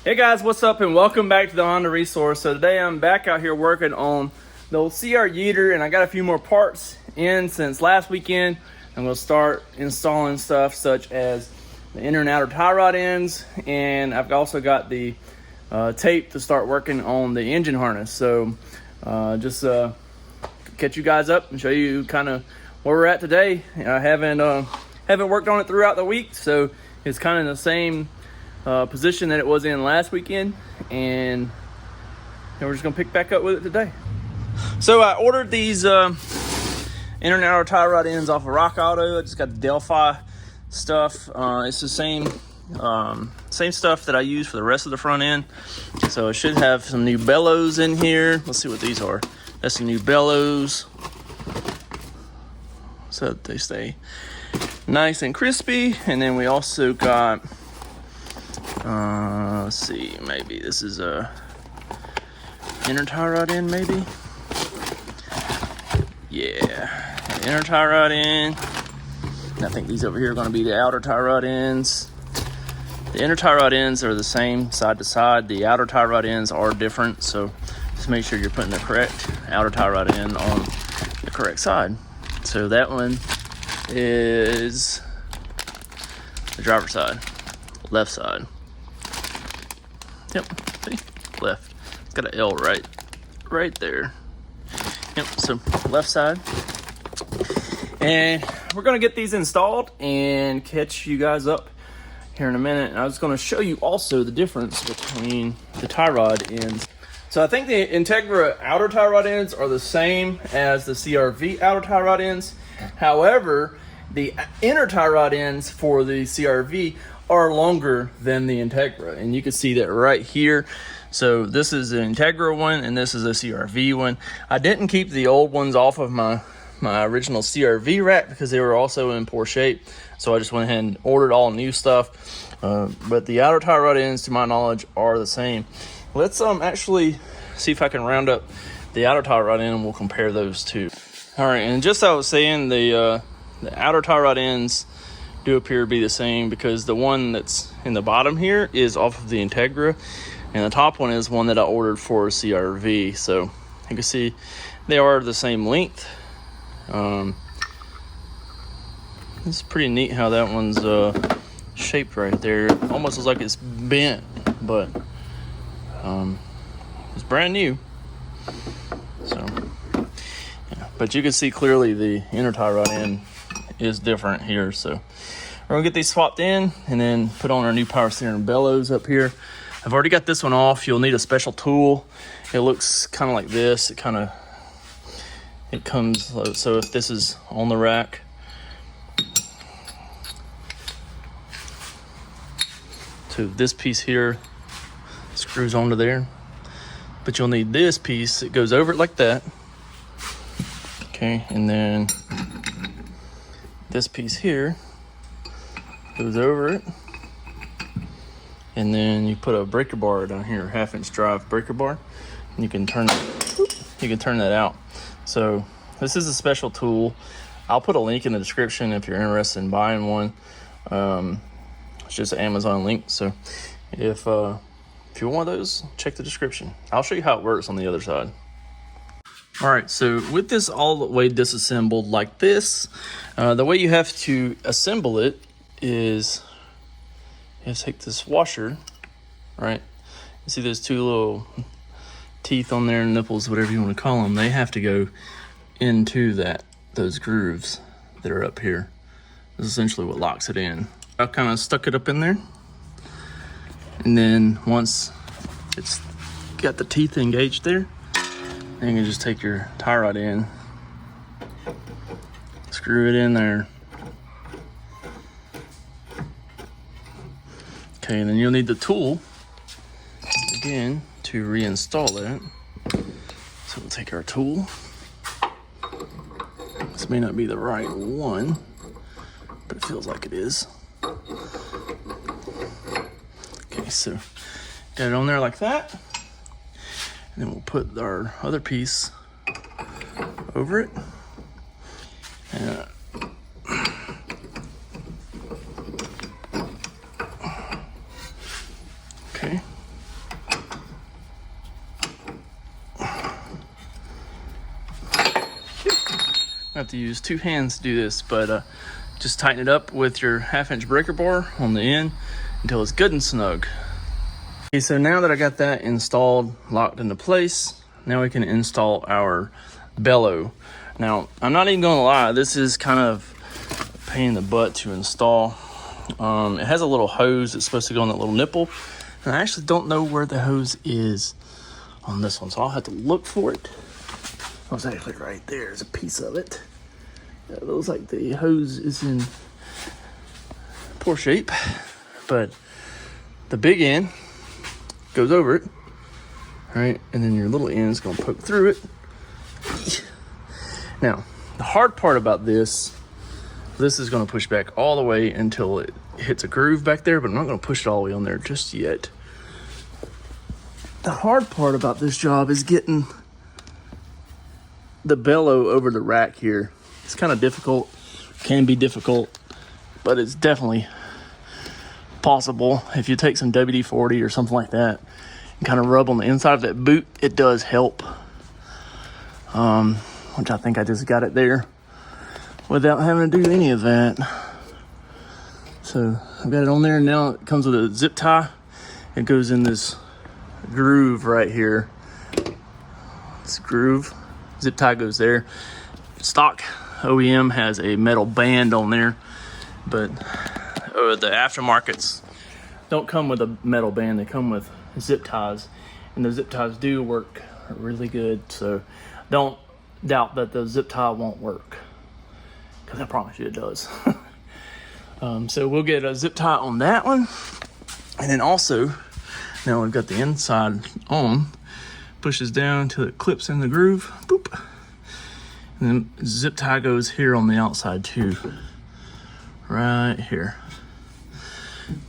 Hey guys, what's up and welcome back to the Honda Resource. So today I'm back out here working on the old CR-Yeeter, and I got a few more parts in since last weekend. I'm going to start installing stuff such as the inner and outer tie rod ends, and I've also got the tape to start working on the engine harness. So just catch you guys up and show you kind of where we're at today. I haven't worked on it throughout the week, so it's kind of in the same position that it was in last weekend, and we're just gonna pick back up with it today. So I ordered these inner and outer tie rod ends off of Rock Auto. I just got the Delphi stuff. It's the same stuff that I use for the rest of the front end. So it should have some new bellows in here. Let's see what these are. That's some new bellows, so that they stay nice and crispy. And then we also got let's see, maybe this is a inner tie rod end, maybe. Yeah, inner tie rod end. And I think these over here are going to be the outer tie rod ends. The inner tie rod ends are the same side to side. The outer tie rod ends are different, so just make sure you're putting the correct outer tie rod end on the correct side. So that one is the driver's side, left side. Yep, see, left. It's got an L right there. Yep, so left side. And we're gonna get these installed and catch you guys up here in a minute. And I was gonna show you also the difference between the tie rod ends. So I think the Integra outer tie rod ends are the same as the CRV outer tie rod ends. However, the inner tie rod ends for the CRV are longer than the Integra, and you can see that right here. So this is an Integra one and this is a CRV one. I didn't keep the old ones off of my original CRV rack because they were also in poor shape, so I just went ahead and ordered all new stuff. But the outer tie rod ends, to my knowledge, are the same. Let's actually see if I can round up the outer tie rod end and we'll compare those two. All right, and just as I was saying, the outer tie rod ends do appear to be the same, because the one that's in the bottom here is off of the Integra, and the top one is one that I ordered for CRV. So you can see they are the same length. It's pretty neat how that one's shaped right there. Almost looks like it's bent, but it's brand new. So yeah. But you can see clearly the inner tie rod end is different here. So we're gonna get these swapped in and then put on our new power steering bellows up here. I've already got this one off. You'll need a special tool. It looks kind of like this. It comes, so if this is on the rack, so this piece here screws onto there, but you'll need this piece. It goes over it like that. Okay, and then this piece here goes over it, and then you put a breaker bar down here, 1/2-inch drive breaker bar, and you can turn that out. So this is a special tool. I'll put a link in the description if you're interested in buying one. It's just an Amazon link. So if you want one of those, check the description. I'll show you how it works on the other side. All right, so with this all the way disassembled like this, the way you have to assemble it is you have to take this washer, right? You see those two little teeth on there, nipples, whatever you want to call them. They have to go into those grooves that are up here. This is essentially what locks it in. I kind of stuck it up in there, and then once it's got the teeth engaged there, then you can just take your tie rod in, screw it in there. Okay, and then you'll need the tool again to reinstall it. So we'll take our tool. This may not be the right one, but it feels like it is. Okay, so got it on there like that. And then we'll put our other piece over it. And okay, have to use 2 hands to do this, but just tighten it up with your 1/2-inch breaker bar on the end until it's good and snug. Okay, so now that I got that installed, locked into place, now we can install our bellow. Now, I'm not even gonna lie, this is kind of a pain in the butt to install. It has a little hose that's supposed to go on that little nipple, and I actually don't know where the hose is on this one, so I'll have to look for it. Oh, it's actually right there. There's a piece of it. It looks like the hose is in poor shape, but the big end goes over it, right? And then your little end is gonna poke through it. Now, the hard part about this is gonna push back all the way until it hits a groove back there, but I'm not gonna push it all the way on there just yet. The hard part about this job is getting the bellow over the rack here. It's kind of difficult, can be difficult, but it's definitely possible. If you take some WD-40 or something like that and kind of rub on the inside of that boot, it does help. Which I think I just got it there without having to do any of that. So I've got it on there, and now it comes with a zip tie. It goes in this groove right here. This groove, zip tie goes there. Stock OEM has a metal band on there, but the aftermarkets don't come with a metal band. They come with zip ties, and the zip ties do work really good. So don't doubt that the zip tie won't work, because I promise you it does. So we'll get a zip tie on that one, and then also now we've got the inside on, pushes down until it clips in the groove, boop, and then zip tie goes here on the outside too, right here.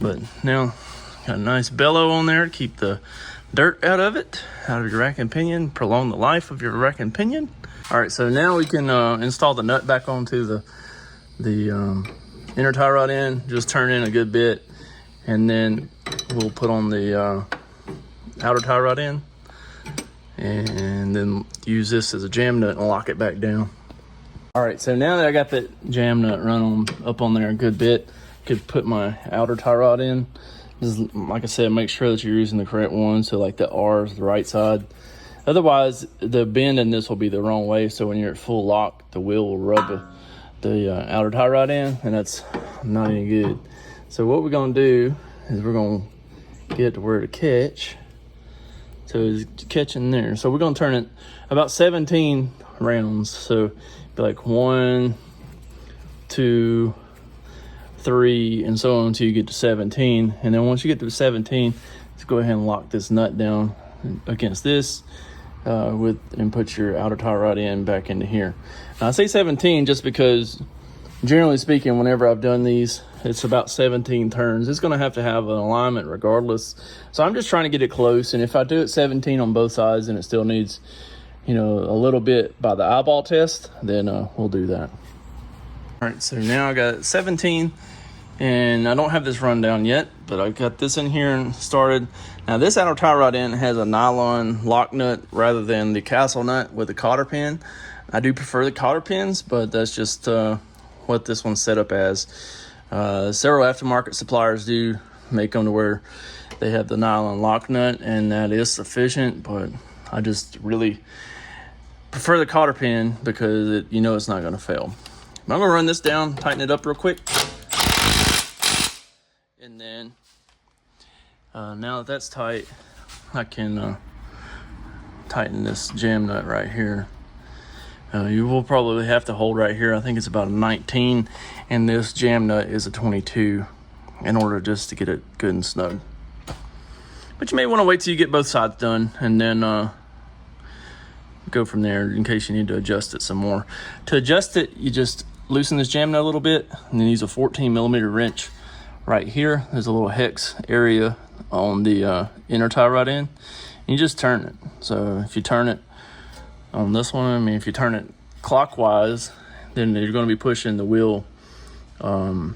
But now got a nice bellow on there to keep the dirt out of it, out of your rack and pinion, prolong the life of your rack and pinion. All right, so now we can install the nut back onto the inner tie rod end. Just turn in a good bit, and then we'll put on the outer tie rod end, and then use this as a jam nut and lock it back down. All right, so now that I got that jam nut up on there a good bit, could put my outer tie rod in. Just, like I said, make sure that you're using the correct one, so like the R is the right side. Otherwise, the bend in this will be the wrong way, so when you're at full lock, the wheel will rub the outer tie rod in, and that's not any good. So what we're gonna do is we're gonna get to where to catch. So it's catching there. So we're gonna turn it about 17 rounds. So be like 1, 2, 3, and so on until you get to 17. And then once you get to 17, let's go ahead and lock this nut down against this and put your outer tie rod in back into here. Now I say 17 just because generally speaking, whenever I've done these, it's about 17 turns. It's going to have an alignment regardless. So I'm just trying to get it close. And if I do it 17 on both sides and it still needs, a little bit by the eyeball test, then we'll do that. All right, so now I got 17, and I don't have this run down yet, but I got this in here and started. Now this outer tie rod end has a nylon lock nut rather than the castle nut with a cotter pin. I do prefer the cotter pins, but that's just what this one's set up as. Several aftermarket suppliers do make them to where they have the nylon lock nut, and that is sufficient, but I just really prefer the cotter pin because it's not going to fail. I'm going to run this down, tighten it up real quick, and then now that that's tight, I can tighten this jam nut right here. You will probably have to hold right here. I think it's about a 19, and this jam nut is a 22 in order just to get it good and snug. But you may want to wait till you get both sides done, and then go from there in case you need to adjust it some more. To adjust it, you just loosen this jam nut a little bit, and then use a 14mm wrench right here. There's a little hex area on the inner tie rod end. And you just turn it. So if you turn it on this one, if you turn it clockwise, then you're going to be pushing the wheel. Let's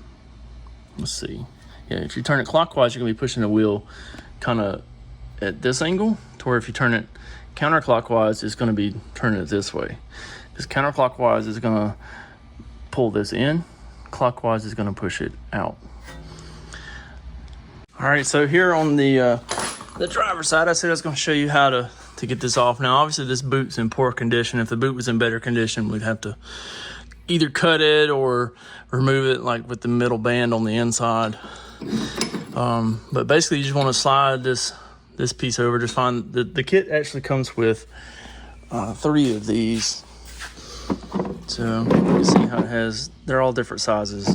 see. Yeah, if you turn it clockwise, you're going to be pushing the wheel kind of at this angle, to where if you turn it counterclockwise, it's going to be turning it this way. Because counterclockwise is gonna pull this in, clockwise is gonna push it out. All right, so here on the driver's side, I said I was gonna show you how to get this off. Now, obviously this boot's in poor condition. If the boot was in better condition, we'd have to either cut it or remove it, like with the middle band on the inside. But basically you just wanna slide this piece over. Just find, the kit actually comes with 3 of these. So you can see how it has, they're all different sizes.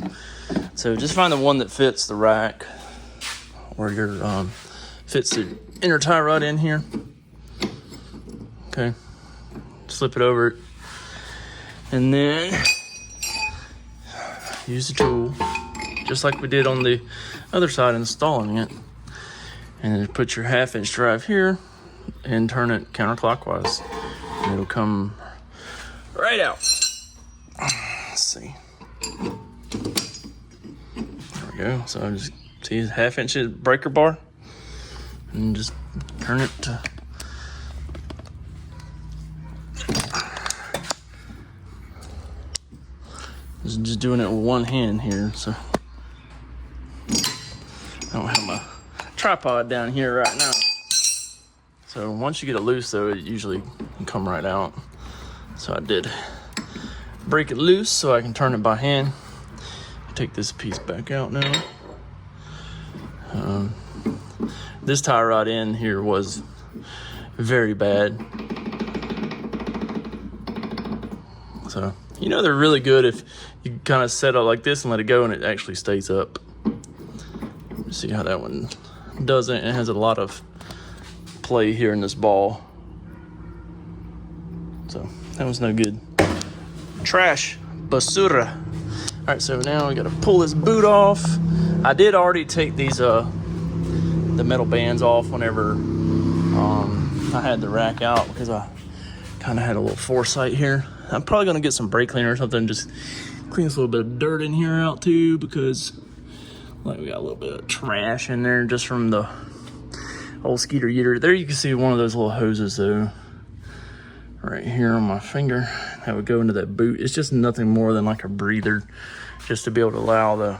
So just find the one that fits the rack, or your fits the inner tie rod in here. Okay, slip it over, and then use the tool just like we did on the other side installing it, and then put your 1/2-inch drive here and turn it counterclockwise, and it'll come right out. Let's see. There we go. So I just see 1/2-inch breaker bar, and just turn it to. Just doing it with one hand here, so I don't have my tripod down here right now. So once you get it loose, though, it usually can come right out. So I did break it loose so I can turn it by hand. Take this piece back out now. This tie rod end here was very bad. So, you know, they're really good if you kind of set it like this and let it go and it actually stays up. See how that one doesn't. It has a lot of play here in this ball. So that was no good. Trash basura. All right, so now we gotta pull this boot off. I did already take these the metal bands off whenever I had the rack out, because I kind of had a little foresight here. I'm probably gonna get some brake cleaner or something, just clean this little bit of dirt in here out too, because like we got a little bit of trash in there just from the old CR-Yeeter. There you can see one of those little hoses though, right here on my finger, that would go into that boot. It's just nothing more than like a breather, just to be able to allow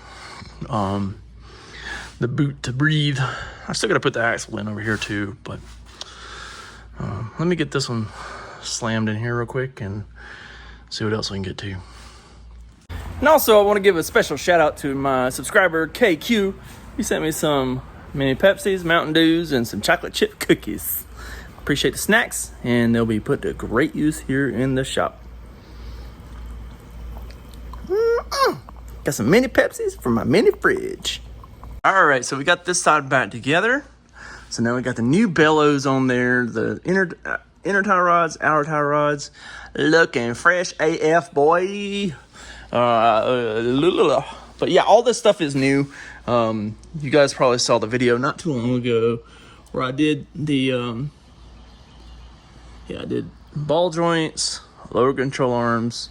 the boot to breathe. I still gotta put the axle in over here too, but let me get this one slammed in here real quick and see what else we can get to. And also, I want to give a special shout out to my subscriber KQ. He sent me some mini Pepsis, Mountain Dews, and some chocolate chip cookies. Appreciate the snacks, and they'll be put to great use here in the shop. Got some mini Pepsis from my mini fridge. All right, so we got this side back together. So now we got the new bellows on there, the inner tie rods, outer tie rods, looking fresh AF, boy. But yeah, all this stuff is new. You guys probably saw the video not too long ago where I did the I did ball joints, lower control arms,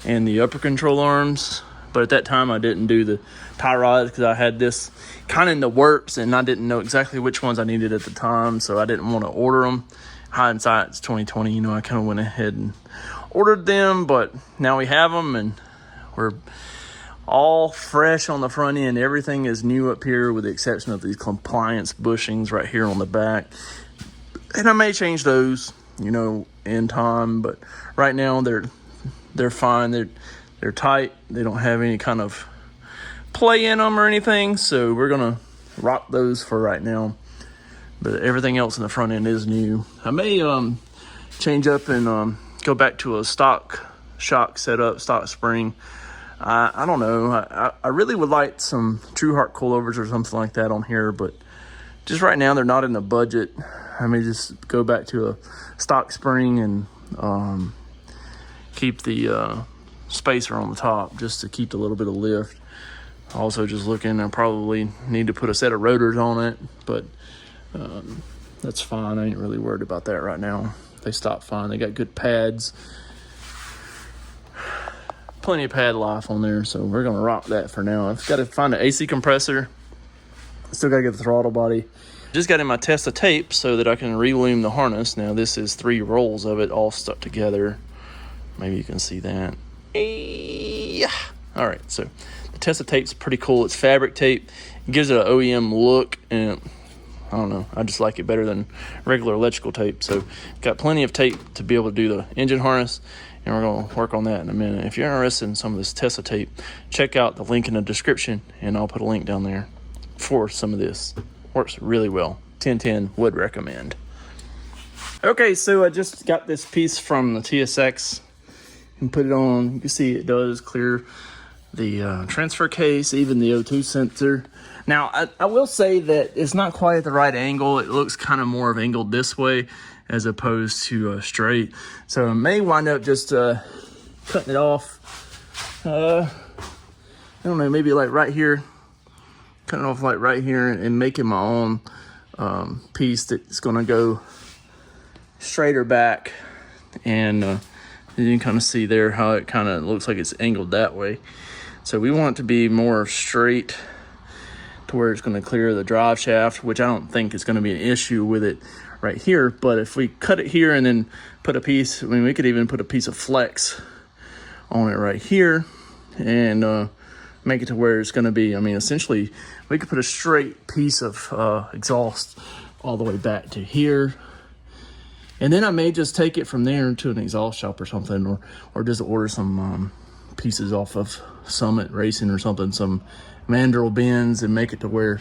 and the upper control arms. But at that time I didn't do the tie rods because I had this kind of in the works and I didn't know exactly which ones I needed at the time, so I didn't want to order them. Hindsight's 2020, you know, I kind of went ahead and ordered them, but now we have them and we're all fresh on the front end. Everything is new up here with the exception of these compliance bushings right here on the back. And I may change those, you know, in time, but right now they're fine. They're tight. They don't have any kind of play in them or anything, so we're gonna rock those for right now. But everything else in the front end is new. I may change up and go back to a stock shock setup, stock spring. I don't know. I really would like some True Heart coilovers or something like that on here, but just right now they're not in the budget. I may just go back to a stock spring and keep the spacer on the top just to keep a little bit of lift. Also just looking, I probably need to put a set of rotors on it, but that's fine. I ain't really worried about that right now. They stop fine. They got good pads, plenty of pad life on there, so we're gonna rock that for now. I've got to find an AC compressor. Still gotta get the throttle body. Just got in my Tesla tape so that I can reloom the harness. Now this is 3 rolls of it all stuck together. Maybe you can see that. Yeah. All right, so the Tessa tape's pretty cool. It's fabric tape. It gives it an OEM look, and I don't know, I just like it better than regular electrical tape. So got plenty of tape to be able to do the engine harness, and we're going to work on that in a minute. If you're interested in some of this Tessa tape, check out the link in the description, and I'll put a link down there for some of this. Works really well. 1010 would recommend. Okay, so I just got this piece from the TSX and put it on. You can see it does clear the transfer case, even the O2 sensor. Now, I will say that it's not quite at the right angle. It looks kind of more of angled this way as opposed to straight. So I may wind up just cutting it off. I don't know, maybe like right here. Cutting off like right here and making my own piece that's going to go straighter back. And you can kind of see there how it kind of looks like it's angled that way. So we want it to be more straight to where it's going to clear the drive shaft, which I don't think is going to be an issue with it right here. But if we cut it here and then put a piece, I mean, we could even put a piece of flex on it right here and make it to where it's going to be, I mean, essentially we could put a straight piece of exhaust all the way back to here. And then I may just take it from there to an exhaust shop or something, or just order some pieces off of Summit Racing or something, some mandrel bends, and make it to where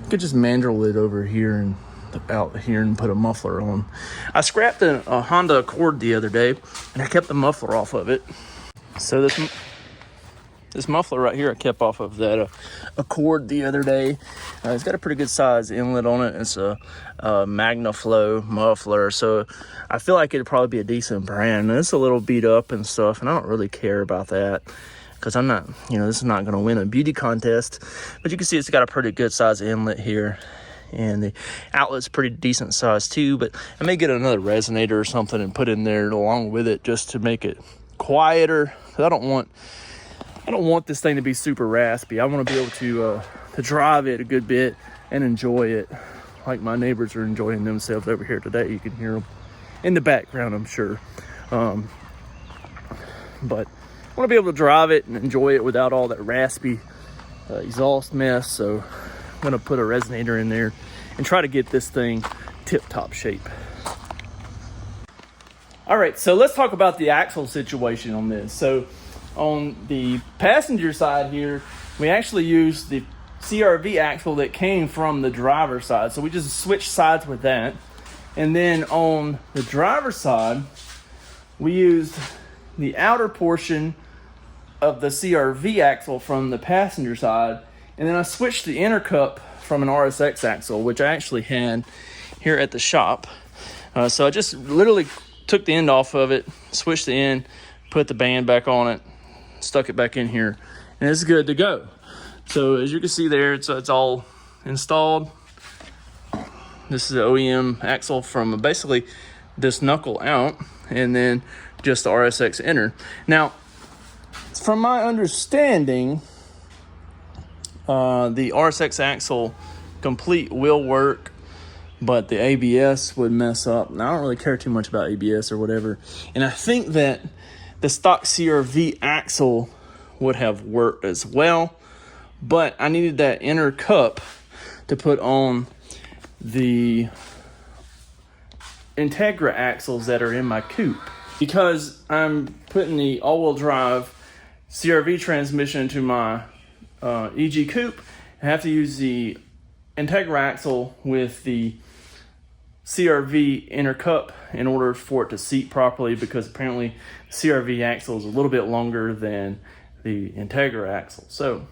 I could just mandrel it over here and out here and put a muffler on. I scrapped a Honda Accord the other day, and I kept the muffler off of it. So this muffler right here I kept off of that Accord the other day. It's got a pretty good size inlet on it. It's a MagnaFlow muffler, so I feel like it'd probably be a decent brand. It's a little beat up and stuff, and I don't really care about that because I'm not, this is not going to win a beauty contest. But you can see it's got a pretty good size inlet here, and the outlet's pretty decent size too. But I may get another resonator or something and put in there along with it just to make it quieter. I don't want this thing to be super raspy. I want to be able to drive it a good bit and enjoy it like my neighbors are enjoying themselves over here today. You can hear them in the background, I'm sure. But I want to be able to drive it and enjoy it without all that raspy exhaust mess. So I'm going to put a resonator in there and try to get this thing tip-top shape. All right, so let's talk about the axle situation on this. So on the passenger side here, we actually used the CRV axle that came from the driver's side. So we just switched sides with that. And then on the driver's side, we used the outer portion of the CRV axle from the passenger side. And then I switched the inner cup from an RSX axle, which I actually had here at the shop. So I just literally took the end off of it, switched the end, put the band back on it, stuck it back in here, and it's good to go. So as you can see there, it's all installed. This is the OEM axle from basically this knuckle out, and then just the RSX inner. Now, from my understanding, the RSX axle complete will work, but the ABS would mess up. And I don't really care too much about ABS or whatever. And I think that the stock CRV axle would have worked as well, but I needed that inner cup to put on the Integra axles that are in my coupe. Because I'm putting the all-wheel drive CRV transmission into my EG coupe, I have to use the Integra axle with the CRV inner cup in order for it to seat properly, because apparently the CRV axle is a little bit longer than the Integra axle. So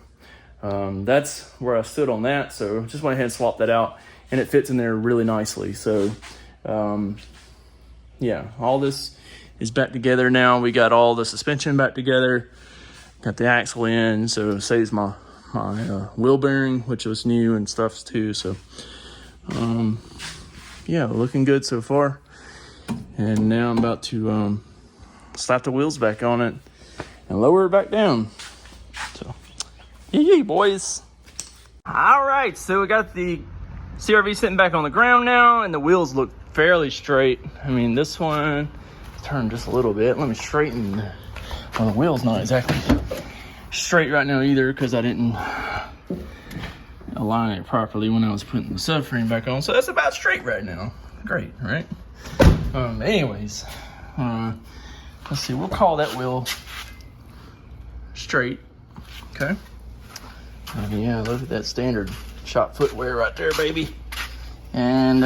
that's where I stood on that. So just went ahead and swapped that out, and it fits in there really nicely. So yeah, all this is back together now. We got all the suspension back together, got the axle in, so it saves my wheel bearing, which was new and stuff too. So yeah, looking good so far. And now I'm about to slap the wheels back on it and lower it back down. So yee boys. All right, so we got the CRV sitting back on the ground now, and the wheels look fairly straight. I mean, this one turn just a little bit. Let me straighten. Well, the wheel's not exactly straight right now either because I didn't align it properly when I was putting the subframe back on. So that's about straight right now. Great, right? Anyways, let's see. We'll call that wheel straight. Okay. Yeah, look at that standard shop footwear right there, baby. And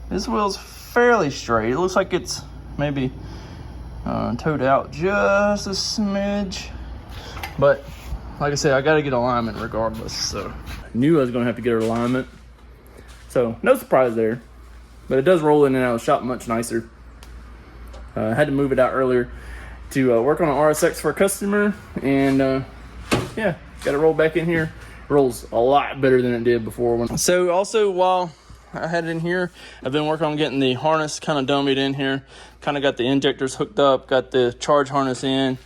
this wheel's fairly straight. It looks like it's maybe towed out just a smidge, but like I said, I got to get alignment regardless. So I knew I was going to have to get an alignment. So no surprise there, but it does roll in and out of the shop much nicer. I had to move it out earlier to work on an RSX for a customer, and yeah, got to roll back in here. Rolls a lot better than it did before. So also, while I had it in here, I've been working on getting the harness kind of dummied in here. Kind of got the injectors hooked up, got the charge harness in,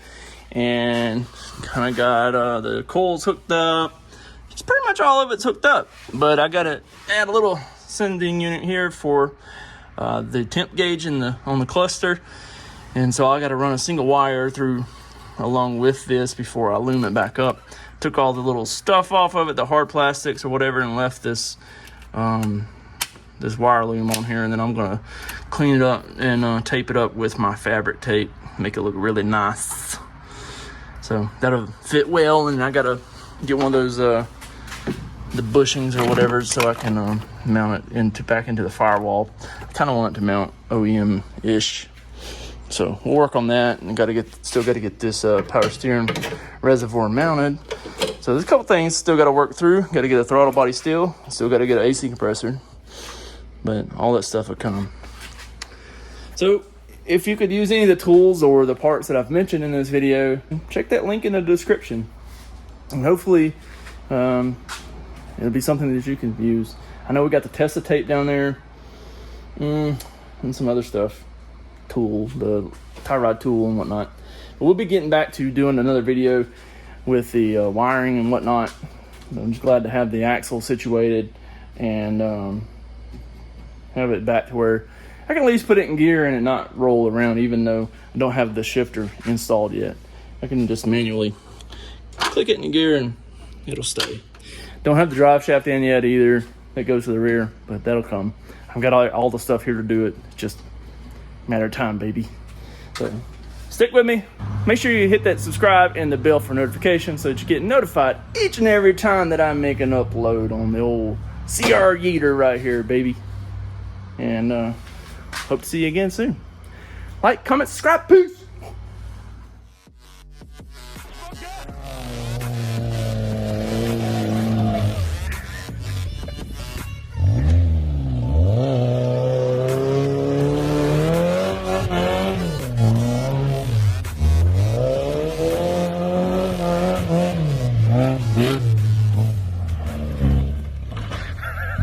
and kind of got the coils hooked up. It's pretty much all of it's hooked up, but I got to add a little sending unit here for the temp gauge on the cluster, and so I got to run a single wire through along with this before I loom it back up. Took all the little stuff off of it, the hard plastics or whatever, and left this this wire loom on here, and then I'm gonna clean it up and tape it up with my fabric tape, make it look really nice. So that'll fit well, and I gotta get one of those the bushings or whatever so I can mount it back into the firewall. I kind of want it to mount OEM-ish. So we'll work on that, and still got to get this power steering reservoir mounted. So there's a couple things still got to work through. Got to get a throttle body still got to get an AC compressor, but all that stuff will come. So if you could use any of the tools or the parts that I've mentioned in this video, check that link in the description, and hopefully it'll be something that you can use. I know we got the Testa tape down there, and some other stuff. The tie rod tool and whatnot. But we'll be getting back to doing another video with the wiring and whatnot. I'm just glad to have the axle situated and have it back to where I can at least put it in gear and it not roll around, even though I don't have the shifter installed yet. I can just manually click it in gear and it'll stay. Don't have the drive shaft in yet either. That goes to the rear, but that'll come. I've got all the stuff here to do it. It's just matter of time, baby. So stick with me. Make sure you hit that subscribe and the bell for notifications so that you get notified each and every time that I make an upload on the old CR-Yeeter right here, baby. And hope to see you again soon. Like, comment, subscribe, peace.